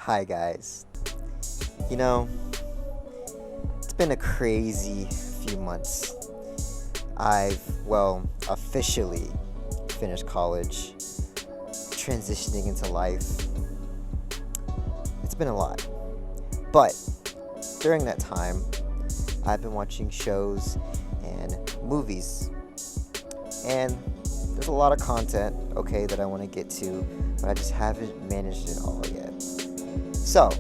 Hi guys. You know, it's been a crazy few months. Officially finished college, transitioning into life. It's been a lot. But during that time, I've been watching shows and movies. And there's a lot of content, okay, that I want to get to, but I just haven't managed it all yet. So,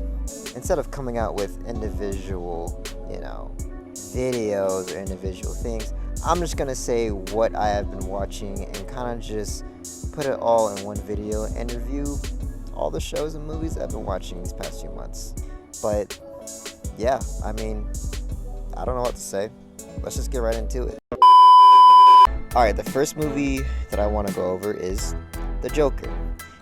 instead of coming out with individual, videos or individual things, I'm just going to say what I have been watching and kind of just put it all in one video and review all the shows and movies I've been watching these past few months. But, yeah, I don't know what to say. Let's just get right into it. Alright, the first movie that I want to go over is The Joker.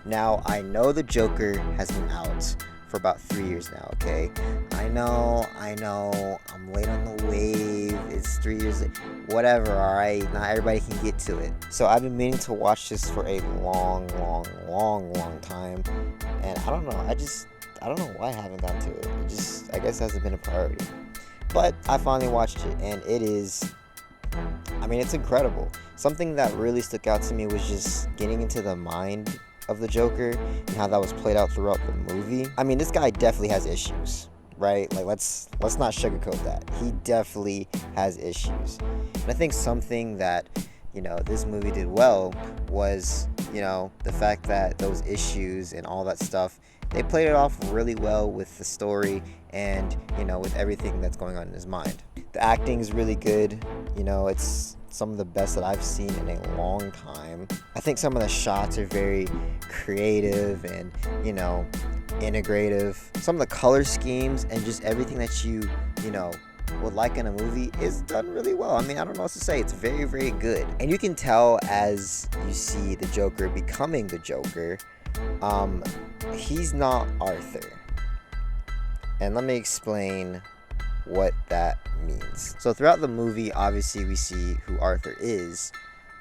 Now, I know The Joker has been out for about 3 years now, okay? I know, I'm late on the wave, it's 3 years, whatever, alright? Not everybody can get to it. So I've been meaning to watch this for a long time, and I don't know, I don't know why I haven't gotten to it. I guess it hasn't been a priority. But I finally watched it, and it's incredible. Something that really stuck out to me was just getting into the mind of the Joker and how that was played out throughout the movie. This guy definitely has issues, right? Like, let's not sugarcoat that. He definitely has issues. And I think something that, this movie did well was, the fact that those issues and all that stuff, they played it off really well with the story and, with everything that's going on in his mind. The acting is really good. It's some of the best that I've seen in a long time. I think some of the shots are very creative and, integrative. Some of the color schemes and just everything that you would like in a movie is done really well. I don't know what to say. It's very, very good. And you can tell as you see the Joker becoming the Joker, he's not Arthur. And let me explain what that means. So throughout the movie, obviously we see who Arthur is,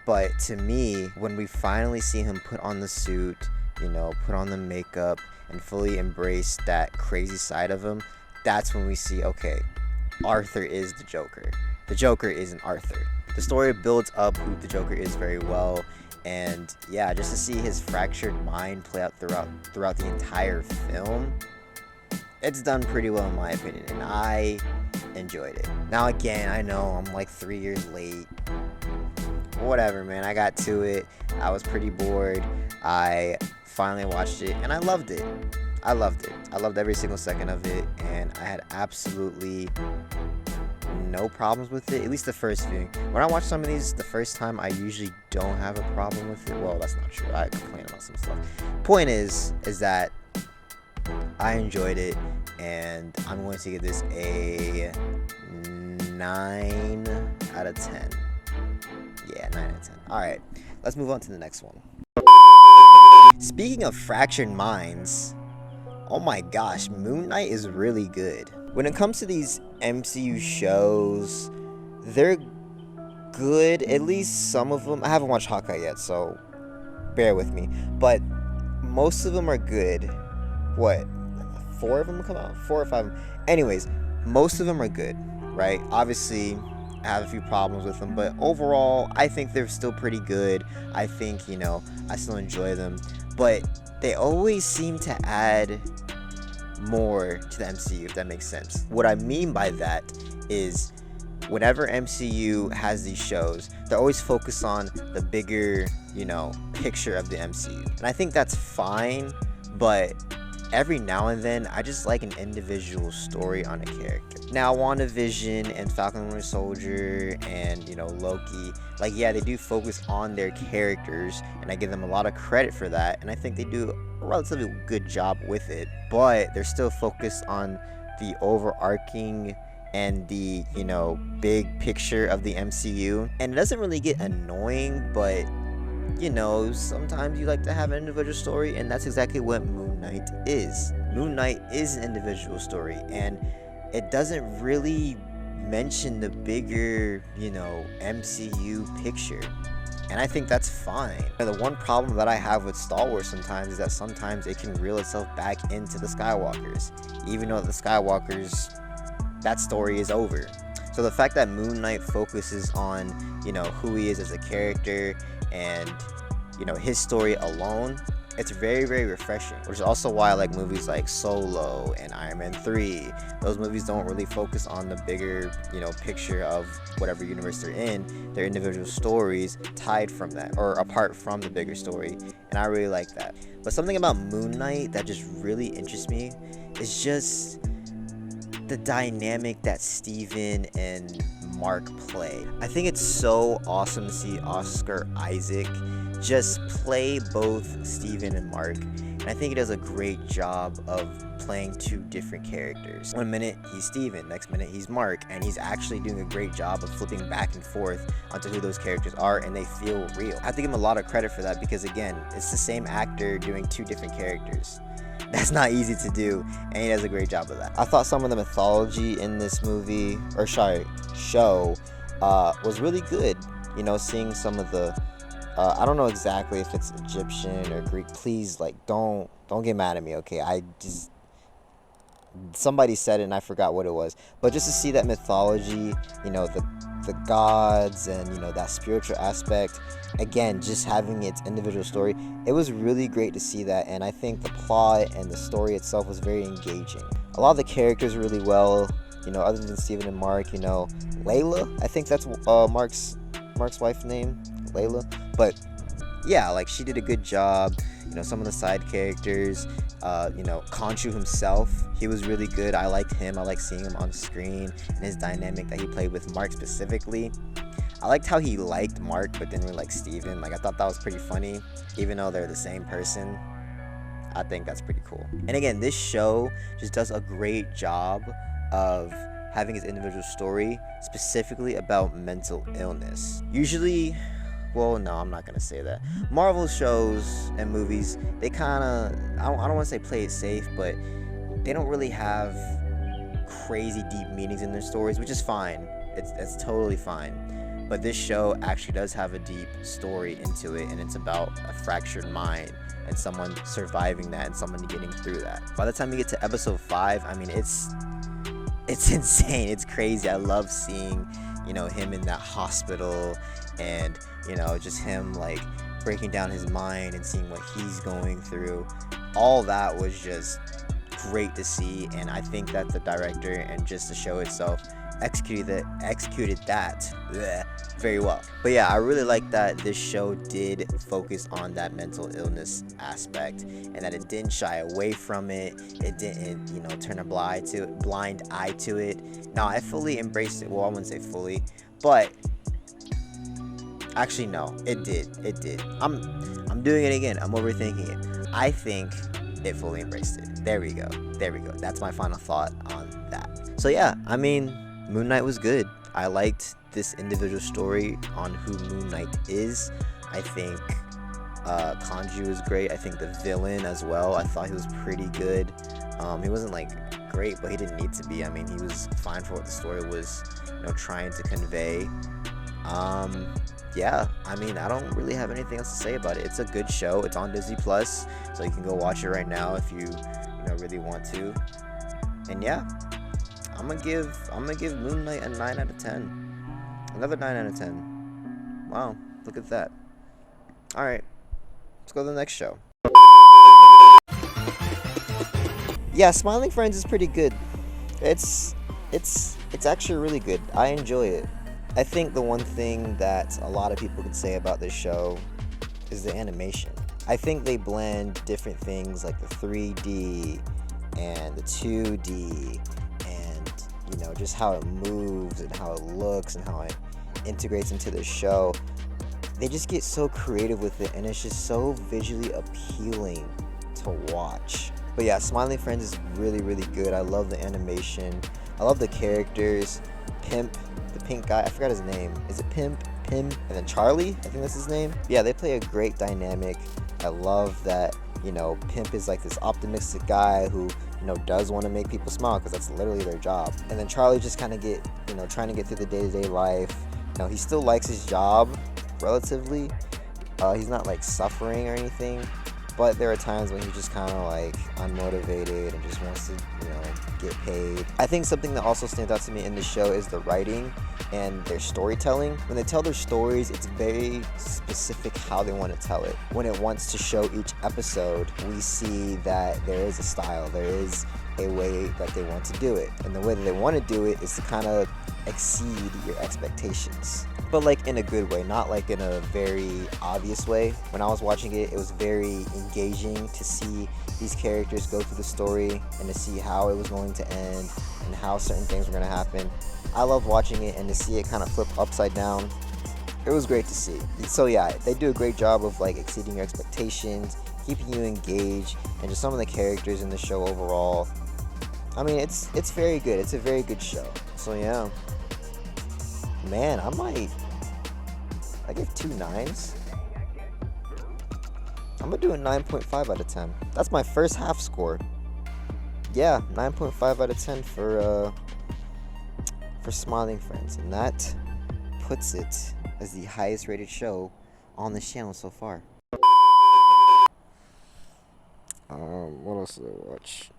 but to me, when we finally see him put on the suit, put on the makeup and fully embrace that crazy side of him, that's when we see, okay, Arthur is the Joker. The Joker isn't Arthur. The story builds up who the Joker is very well, and yeah, just to see his fractured mind play out throughout the entire film, it's done pretty well in my opinion, and I enjoyed it. Now again, I know I'm like 3 years late. Whatever, man, I got to it. I was pretty bored. I finally watched it, and I loved it. I loved every single second of it, and I had absolutely no problems with it, at least the first viewing. When I watch some of these the first time, I usually don't have a problem with it. Well, that's not true. I complain about some stuff. Point is that I enjoyed it, and I'm going to give this a 9 out of 10. Yeah, 9 out of 10. Alright, let's move on to the next one. Speaking of fractured minds, oh my gosh, MoonKnight is really good. When it comes to these MCU shows, they're good, at least some of them. I haven't watched Hawkeye yet, so bear with me. But most of them are good. What? 4 of them come out? 4 or 5 of them. Anyways, most of them are good, right? Obviously, I have a few problems with them, but overall, I think they're still pretty good. I think, I still enjoy them. But they always seem to add more to the MCU, if that makes sense. What I mean by that is whenever MCU has these shows, they're always focused on the bigger, picture of the MCU. And I think that's fine, but every now and then, I just like an individual story on a character. Now, WandaVision and Falcon and Winter Soldier and, Loki, they do focus on their characters, and I give them a lot of credit for that, and I think they do a relatively good job with it, but they're still focused on the overarching and the, big picture of the MCU, and it doesn't really get annoying, but sometimes you like to have an individual story, and that's exactly what MoonKnight is. MoonKnight is an individual story, and it doesn't really mention the bigger, MCU picture. And I think that's fine. And the one problem that I have with Star Wars sometimes is that sometimes it can reel itself back into the Skywalkers, even though the Skywalkers, that story is over. So the fact that Moon Knight focuses on, who he is as a character and, his story alone, it's very, very refreshing, which is also why I like movies like Solo and Iron Man 3. Those movies don't really focus on the bigger, picture of whatever universe they're in. Their individual stories tied from that or apart from the bigger story, and I really like that. But something about Moon Knight that just really interests me is just the dynamic that Steven and Mark play. I think it's so awesome to see Oscar Isaac just play both Steven and Mark, and I think he does a great job of playing two different characters. One minute he's Steven, next minute he's Mark, and he's actually doing a great job of flipping back and forth onto who those characters are, and they feel real. I have to give him a lot of credit for that because, again, it's the same actor doing two different characters. That's not easy to do, and he does a great job of that. I thought some of the mythology in this show was really good. Seeing some of the I don't know exactly if it's Egyptian or Greek. Please, don't get mad at me, okay? Somebody said it and I forgot what it was. But just to see that mythology, the gods and, that spiritual aspect, again, just having its individual story, it was really great to see that. And I think the plot and the story itself was very engaging. A lot of the characters really well, other than Steven and Mark, Layla, I think that's Mark's wife's name, Layla. But yeah, she did a good job. Some of the side characters, Khonshu himself, he was really good. I liked him. I liked seeing him on screen and his dynamic that he played with Mark specifically. I liked how he liked Mark but didn't really like Steven. I thought that was pretty funny, even though they're the same person. I think that's pretty cool. And again, this show just does a great job of having his individual story, specifically about mental illness. Usually, well, no, I'm not going to say that. Marvel shows and movies, they kind of, I don't want to say play it safe, but they don't really have crazy deep meanings in their stories, which is fine. It's totally fine. But this show actually does have a deep story into it, and it's about a fractured mind and someone surviving that and someone getting through that. By the time you get to episode 5, I mean, it's insane. It's crazy. I love seeing, him in that hospital and, just him breaking down his mind and seeing what he's going through. All that was just great to see, and I think that the director and just the show itself executed that very well. But yeah, I really like that this show did focus on that mental illness aspect and that it didn't shy away from it. It didn't, turn a blind eye to it. No, I fully embraced it. Well, I wouldn't say fully, but actually no, it did. I'm doing it again. I'm overthinking it. I think it fully embraced it. There we go. That's my final thought on that. So yeah, I mean, Moon Knight was good. I liked this individual story on who Moon Knight is. I think Khonshu was great. I think the villain as well, I thought he was pretty good. He wasn't great, but he didn't need to be. I mean, he was fine for what the story was, trying to convey. Yeah, I mean, I don't really have anything else to say about it. It's a good show. It's on Disney Plus, so you can go watch it right now if you really want to. And yeah, I'm gonna give Moon Knight a 9 out of 10. Another 9 out of 10. Wow, look at that. All right, let's go to the next show. Yeah, Smiling Friends is pretty good. It's actually really good. I enjoy it. I think the one thing that a lot of people can say about this show is the animation. I think they blend different things like the 3D and the 2D and, just how it moves and how it looks and how it integrates into the show. They just get so creative with it, and it's just so visually appealing to watch. But yeah, Smiling Friends is really, really good. I love the animation. I love the characters. Pimp, the pink guy, I forgot his name. Is it Pim, and then Charlie? I think that's his name. Yeah, they play a great dynamic. I love that, Pimp is this optimistic guy who, does want to make people smile because that's literally their job. And then Charlie just kind of trying to get through the day-to-day life. He still likes his job, relatively. He's not like suffering or anything, but there are times when he's just kind of like unmotivated and just wants to, get paid. I think something that also stands out to me in the show is the writing and their storytelling. When they tell their stories, it's very specific how they want to tell it. When it wants to show each episode, we see that there is a style, there is a way that they want to do it. And the way that they want to do it is to kind of exceed your expectations. But like in a good way, not like in a very obvious way. When I was watching it, it was very engaging to see these characters go through the story and to see how it was going to end and how certain things were going to happen. I loved watching it, and to see it kind of flip upside down, it was great to see. So yeah, they do a great job of like exceeding your expectations, keeping you engaged, and just some of the characters in the show overall. I mean, it's very good. It's a very good show. So yeah, man, I give 2 9s. I'm gonna do a 9.5 out of 10. That's my first half score. Yeah, 9.5 out of 10 for Smiling Friends, and that puts it as the highest rated show on this channel so far. What else did I watch?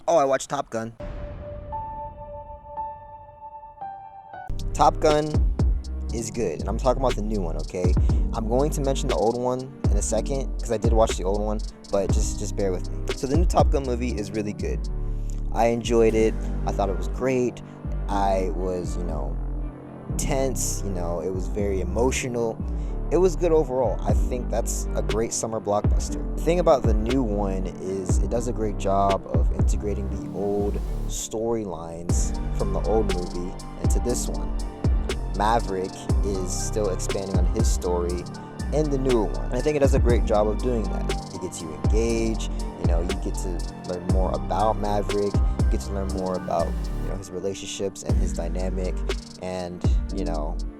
Oh, I watched Top Gun. Top Gun is good, and I'm talking about the new one, okay? I'm going to mention the old one in a second, because I did watch the old one, but just bear with me. So the new Top Gun movie is really good. I enjoyed it. I thought it was great. I was, tense, it was very emotional. It was good overall. I think that's a great summer blockbuster. The thing about the new one is it does a great job of integrating the old storylines from the old movie into this one. Maverick is still expanding on his story in the newer one. And I think it does a great job of doing that. It gets you engaged, you get to learn more about Maverick, you get to learn more about, his relationships and his dynamic, and,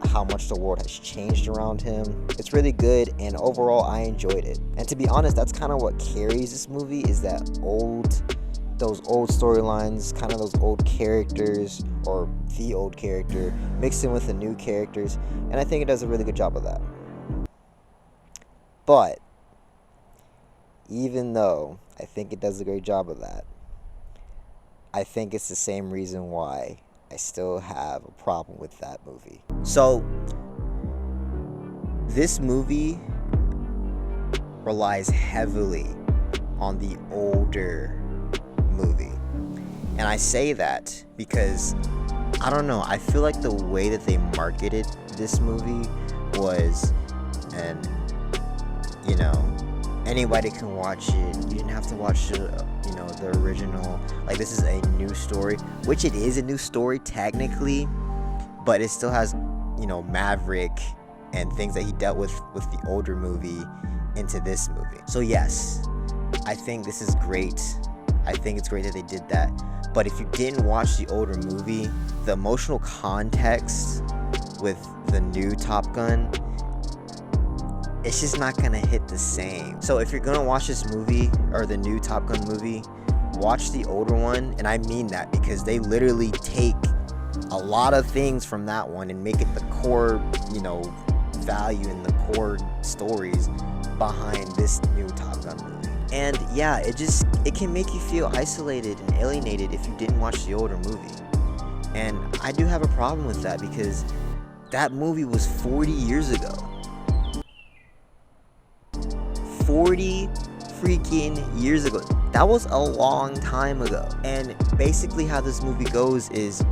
how much the world has changed around him. It's really good, and overall I enjoyed it. And to be honest, that's kind of what carries this movie, is those old storylines, kind of those old characters, or the old character mixed in with the new characters, and I think it does a really good job of that. But even though I think it does a great job of that, I think it's the same reason why I still have a problem with that movie. So this movie relies heavily on the older movie. And I say that because, I don't know, I feel like the way that they marketed this movie was, and anybody can watch it. You didn't have to watch the original. Like, this is a new story, which it is a new story technically, but it still has, Maverick and things that he dealt with the older movie into this movie. So yes, I think this is great. I think it's great that they did that. But if you didn't watch the older movie, the emotional context with the new Top Gun, it's just not gonna hit the same. So if you're gonna watch this movie, or the new Top Gun movie, watch the older one. And I mean that because they literally take a lot of things from that one and make it the core, value and the core stories behind this new Top Gun movie. And yeah, it can make you feel isolated and alienated if you didn't watch the older movie. And I do have a problem with that, because that movie was 40 years ago. 40 freaking years ago. That was a long time ago. And basically how this movie goes is,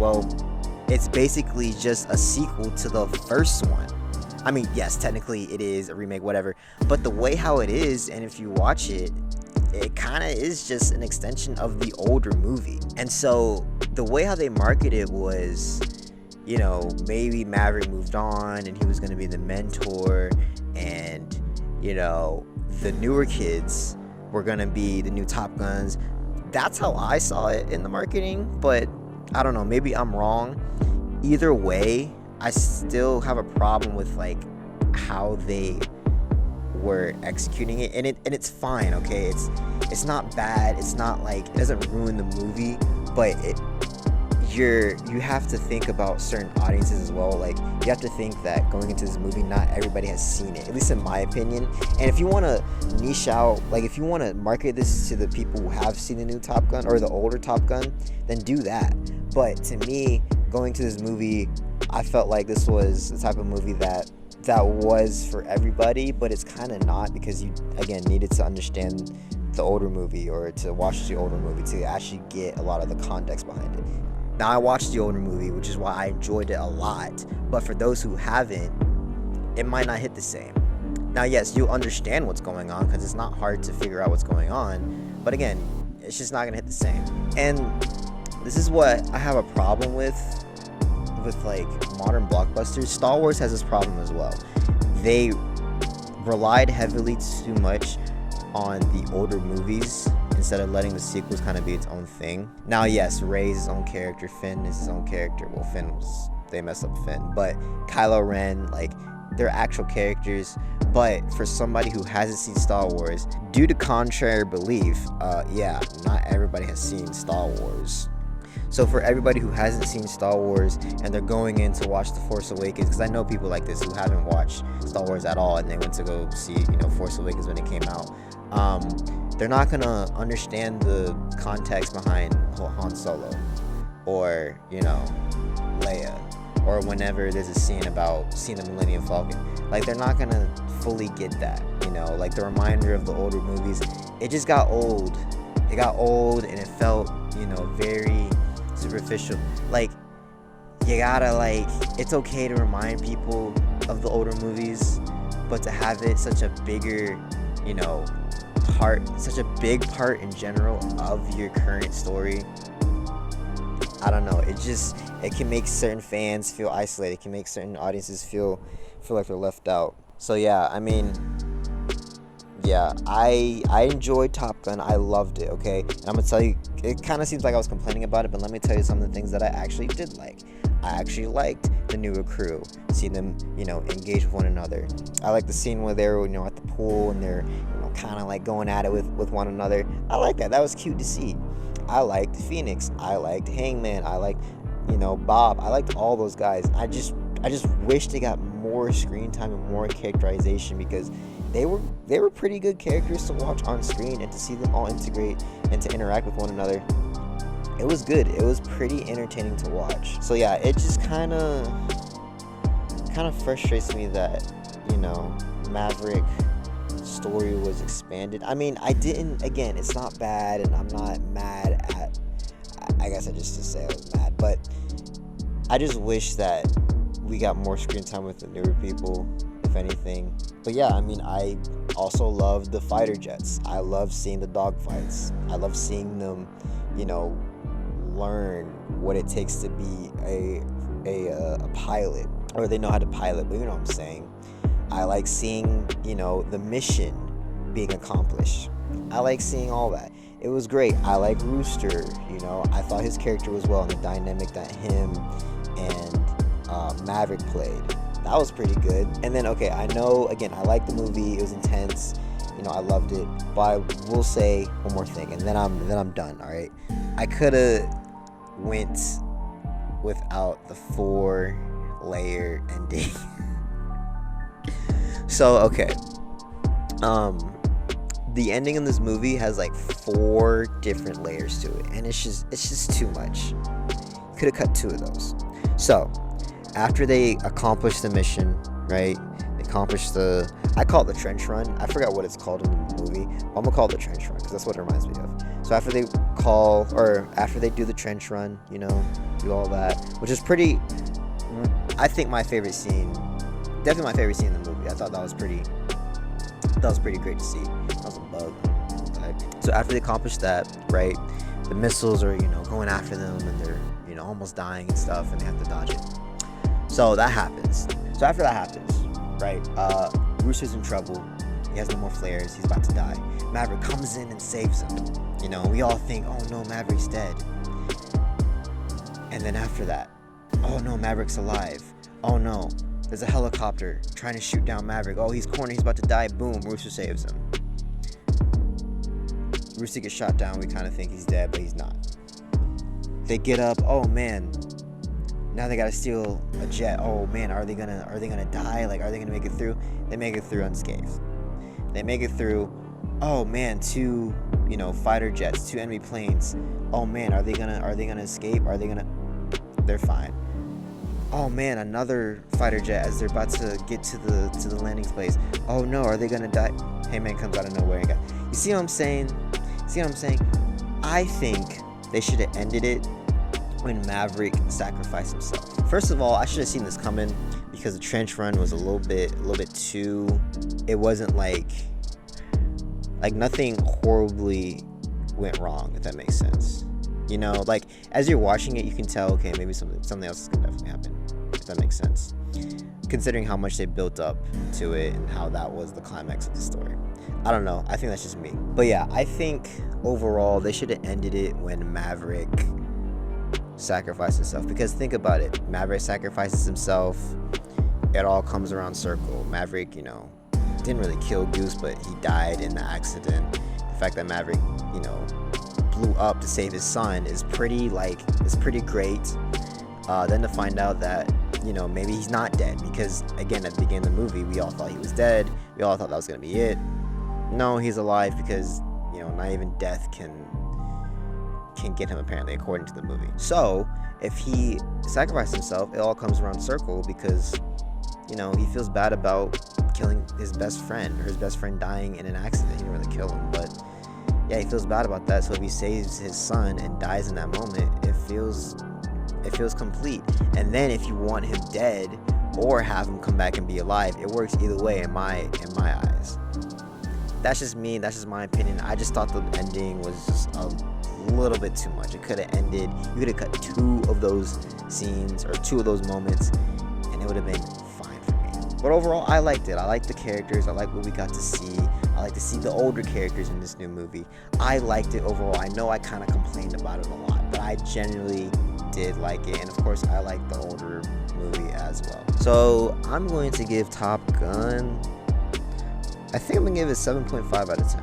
it's basically just a sequel to the first one. I mean, yes, technically it is a remake, whatever, but the way how it is, and if you watch it, it kind of is just an extension of the older movie. And so the way how they market it was, maybe Maverick moved on and he was going to be the mentor, and the newer kids were going to be the new Top Guns. That's how I saw it in the marketing, but I don't know, maybe I'm wrong. Either way, I still have a problem with how they were executing it, and it's fine, okay? It's not bad. It's not it doesn't ruin the movie, but you have to think about certain audiences as well. Like, you have to think that going into this movie, not everybody has seen it, at least in my opinion. And if you want to niche out, like if you want to market this to the people who have seen the new Top Gun or the older Top Gun, then do that. But to me, going to this movie, I felt like this was the type of movie that was for everybody, but it's kind of not, because you again needed to understand the older movie or to watch the older movie to actually get a lot of the context behind it. Now, I watched the older movie, which is why I enjoyed it a lot, but for those who haven't, it might not hit the same. Now, yes, you'll understand what's going on because it's not hard to figure out what's going on, but again, it's just not gonna hit the same. And this is what I have a problem with like modern blockbusters. Star Wars has this problem as well. They relied heavily too much on the older movies instead of letting the sequels kind of be its own thing. Now, yes, Rey's his own character, Finn is his own character. Well, they messed up Finn, but Kylo Ren, like, they're actual characters. But for somebody who hasn't seen Star Wars, due to contrary belief, not everybody has seen Star Wars. So for everybody who hasn't seen Star Wars and they're going in to watch The Force Awakens, because I know people like this who haven't watched Star Wars at all and they went to go see, Force Awakens when it came out, they're not gonna understand the context behind Han Solo or, Leia, or whenever there's a scene about seeing the Millennium Falcon. Like, they're not gonna fully get that, like the reminder of the older movies. It just got old. It got old and it felt, very superficial. Like, you gotta, it's okay to remind people of the older movies, but to have it such a bigger, such a big part in general of your current story, I don't know, it can make certain fans feel isolated. It can make certain audiences feel like they're left out. So I enjoyed Top Gun. I loved it, okay? And I'm gonna tell you, it kind of seems like I was complaining about it, but let me tell you some of the things that I actually did like. I actually liked the newer crew, seeing them, engage with one another. I liked the scene where they were, at the pool and they're, kind of like going at it with one another. I like that. That was cute to see. I liked Phoenix. I liked Hangman. I liked, Bob. I liked all those guys. I just wish they got more screen time and more characterization, because they were pretty good characters to watch on screen, and to see them all integrate and to interact with one another, it was good. It was pretty entertaining to watch. So yeah, it just kind of frustrates me that, Maverick story was expanded. I mean, again, it's not bad, and I'm not mad at, I guess I just say I was mad, but I just wish that we got more screen time with the newer people, if anything. But yeah, I mean, I also love the fighter jets. I love seeing the dogfights. I love seeing them, learn what it takes to be a pilot, or they know how to pilot, but you know what I'm saying. I like seeing, the mission being accomplished. I like seeing all that. It was great. I like Rooster, I thought his character was well, and the dynamic that him and Maverick played, that was pretty good. And then, okay, I know, again, I liked the movie. It was intense. I loved it. But I will say one more thing, and then I'm done, all right? I could have went without the 4-layer ending. So, okay. The ending in this movie has like 4 different layers to it, and it's just too much. Could have cut 2 of those. So, after they accomplish the mission, right? They accomplish I call it the trench run. I forgot what it's called in the movie, but I'm gonna call it the trench run because that's what it reminds me of. So after they do the trench run, do all that, which is pretty, I think my favorite scene, definitely my favorite scene in the movie. I thought that was pretty great to see. That was a bug. Okay. So after they accomplish that, right, the missiles are, going after them, and they're, almost dying and stuff, and they have to dodge it. So that happens. So after that happens, right, Rooster's in trouble. He has no more flares. He's about to die. Maverick comes in and saves him. We all think, oh no, Maverick's dead. And then after that, oh no, Maverick's alive. Oh no, there's a helicopter trying to shoot down Maverick. Oh, he's cornered. He's about to die. Boom, Rooster saves him. Rooster gets shot down. We kind of think he's dead, but he's not. They get up, oh man, now they gotta steal a jet. Oh man, are they gonna die? Like, are they gonna make it through? They make it through unscathed. They make it through. Oh man, two, fighter jets, two enemy planes. Oh man, are they gonna escape? They're fine. Oh man, another fighter jet as they're about to get to the landing place. Oh no, are they gonna die? Hey man comes out of nowhere and you see what I'm saying? I think they should have ended it when Maverick sacrificed himself. First of all, I should have seen this coming because the trench run was a little bit too. It wasn't like nothing horribly went wrong, if that makes sense. Like as you're watching it, you can tell, okay, maybe something else is gonna definitely happen, if that makes sense. Considering how much they built up to it and how that was the climax of the story. I don't know. I think that's just me. But yeah, I think overall they should have ended it when Maverick sacrificed himself. Because think about it. Maverick sacrifices himself. It all comes around circle. Maverick, didn't really kill Goose, but he died in the accident. The fact that Maverick, blew up to save his son is pretty great. Then to find out that maybe he's not dead, because again at the beginning of the movie we all thought he was dead. We all thought that was gonna be it. No, he's alive, because not even death can get him, apparently, according to the movie. So if he sacrificed himself, it all comes around circle, because he feels bad about killing his best friend, or his best friend dying in an accident. He didn't really kill him, but yeah, he feels bad about that. So if he saves his son and dies in that moment, it feels complete. And then if you want him dead or have him come back and be alive, it works either way in my eyes. That's just me. That's just my opinion. I just thought the ending was just a little bit too much. It could have ended. You could have cut 2 of those scenes or 2 of those moments, and it would have been fine for me. But overall, I liked it. I liked the characters. I liked what we got to see. I like to see the older characters in this new movie. I liked it overall. I know I kind of complained about it a lot, but I genuinely did like it. And of course, I like the older movie as well. So I'm going to give Top Gun, I think I'm going to give it 7.5 out of 10.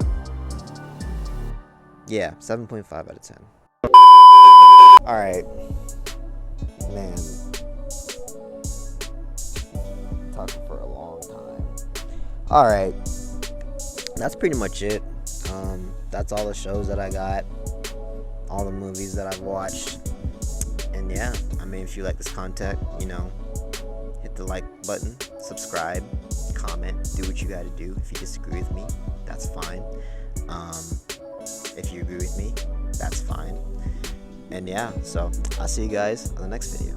Yeah, 7.5 out of 10. Alright. Man. Talking for a long time. Alright. That's pretty much it. That's all the shows that I got. All the movies that I've watched. And yeah, I mean, if you like this content, hit the like button, subscribe, comment, do what you gotta do. If you disagree with me, that's fine. If you agree with me, that's fine. And yeah, so I'll see you guys on the next video.